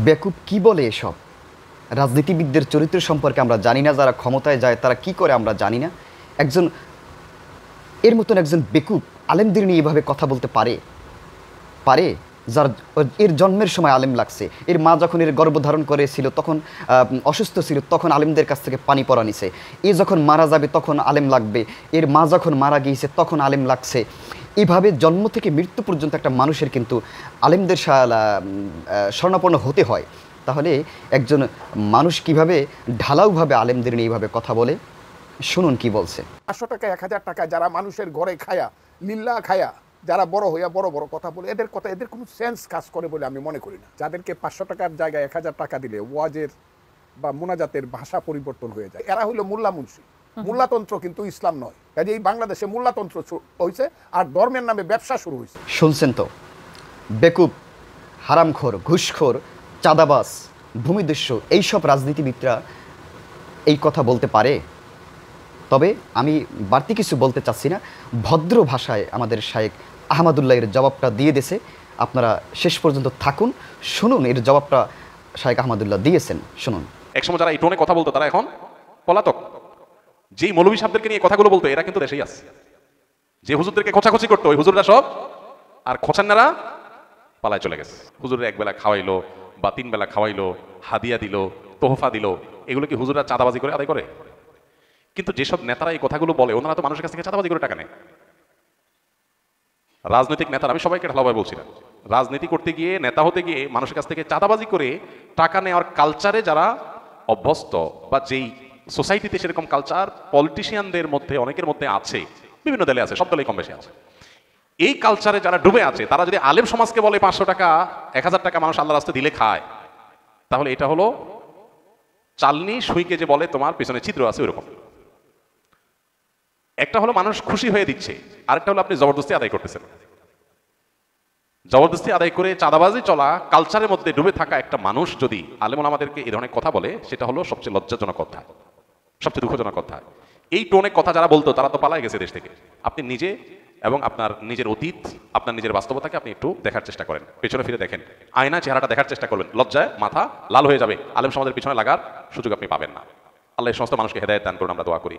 বেকুব কি বলে এসব? রাজনীতিবিদদের চরিত্র সম্পর্কে আমরা জানি না, যারা ক্ষমতায় যায় তারা কি করে আমরা জানি না। একজন এর মতন একজন বেকুব আলেমদের নিয়ে এভাবে কথা বলতে পারে? যার এর জন্মের সময় আলেম লাগছে, এর মা যখন এর গর্ভধারণ করেছিল তখন অসুস্থ ছিল, তখন আলেমদের কাছ থেকে পানি পড়া নিছে। এ যখন মারা যাবে তখন আলেম লাগবে, এর মা যখন মারা গিয়েছে তখন আলেম লাগছে। এভাবে জন্ম থেকে মৃত্যু পর্যন্ত একটা মানুষের কিন্তু আলেমদের শরণাপন্ন হতে হয়। তাহলে একজন মানুষ কিভাবে ঢালাওভাবে আলেমদের নিয়ে এইভাবে কথা বলে? শুনুন কি বলছে। 500 টাকা 1000 টাকা যারা মানুষের ঘরে খায়া লিল্লা খায়া যারা বড় হইয়া বড় বড় কথা বলে, এদের কথা এদের কোনো সেন্স কাজ করে বলে আমি মনে করি না। যাদেরকে 500 টাকার জায়গায় 1000 টাকা দিলে ওয়াজের বা মুনাজাতের ভাষা পরিবর্তন হয়ে যায়, এরা হইলো মোল্লা মুন্সি। মোল্লাতন্ত্র কিন্তু ইসলাম নয়। কাজে এই বাংলাদেশে মোল্লাতন্ত্র হয়েছে আর ধর্মের নামে ব্যবসা শুরু হয়েছে। শুনছেন তো, বেকুব, হারামখোর, ঘুষখোর, চাঁদাবাজ, ভূমিদস্যু এইসব রাজনীতিবিদরা এই কথা বলতে পারে? তবে আমি বাড়তি কিছু বলতে চাচ্ছি না, ভদ্র ভাষায় আমাদের শায়েখ আহমদুল্লাহের জবাবটা দিয়ে দিয়েছে। আপনারা শেষ পর্যন্ত থাকুন, শুনুন এর জবাবটা শায়েখ আহমদুল্লাহ দিয়েছেন, শুনুন। একসময় যারা এই টোনে কথা বলতো তারা এখন পলাতক। যেই মৌলভী সাহেবদেরকে নিয়ে কথাগুলো বলতো এরা কিন্তু দেশেই আছে। যে হুজুরদেরকে খোঁচাখুচি করতো ওই হুজুররা সব আর খোঁচান্নারা পালায় চলে গেছে। হুজুরের একবেলা খাওয়াইলো বা 3 বেলা খাওয়াইলো, হাদিয়া দিল, তোহফা দিল, এগুলো কি হুজুররা চাঁদাবাজি করে আদায় করে? কিন্তু যেসব নেতারা এই কথাগুলো বলে ওনারা তো মানুষের কাছ থেকে চাঁদাবাজি করে টাকা নেয়। রাজনৈতিক নেতারা, আমি সবাইকে ঢালাভাবে বলছি না, রাজনীতি করতে গিয়ে নেতা হতে গিয়ে মানুষের কাছ থেকে চাঁদাবাজি করে টাকা নেওয়ার কালচারে যারা অভ্যস্ত বা যেই সোসাইটিতে সেরকম কালচার পলিটিশিয়ানদের মধ্যে অনেকের মধ্যে আছে, বিভিন্ন দলে আছে, সব দলেই কম বেশি আছে, এই কালচারে যারা ডুবে আছে তারা যদি আলেম সমাজকে বলে 500 টাকা 1000 টাকা মানুষ আল্লাহ রাস্তায় দিলে খায়, তাহলে এটা হলো চালনি সুইকে যে বলে তোমার পিছনে ছিদ্র আছে ওইরকম। একটা হলো মানুষ খুশি হয়ে দিচ্ছে, আরেকটা হলো আপনি জবরদস্তি আদায় করতেছেন। জবরদস্তি আদায় করে চাঁদাবাজি চলা কালচারের মধ্যে ডুবে থাকা একটা মানুষ যদি আলেমুল আমাদেরকে এই ধরনের কথা বলে, সেটা হলো সবচেয়ে লজ্জাজনক কথা, সবচেয়ে দুঃখজনক কথা। এই টোনে কথা যারা বলতো তারা তো পালায় গেছে দেশ থেকে। আপনি নিজে এবং আপনার নিজের অতীত, আপনার নিজের বাস্তবতাকে আপনি একটু দেখার চেষ্টা করেন, পেছনে ফিরে দেখেন, আয়না চেহারাটা দেখার চেষ্টা করবেন। লজ্জায় মাথা লাল হয়ে যাবে, আলেম সমাজের পিছনে লাগার সুযোগ আপনি পাবেন না। আল্লাহ এই সমস্ত মানুষকে হেদায়েত দান করুন, আমরা দোয়া করি।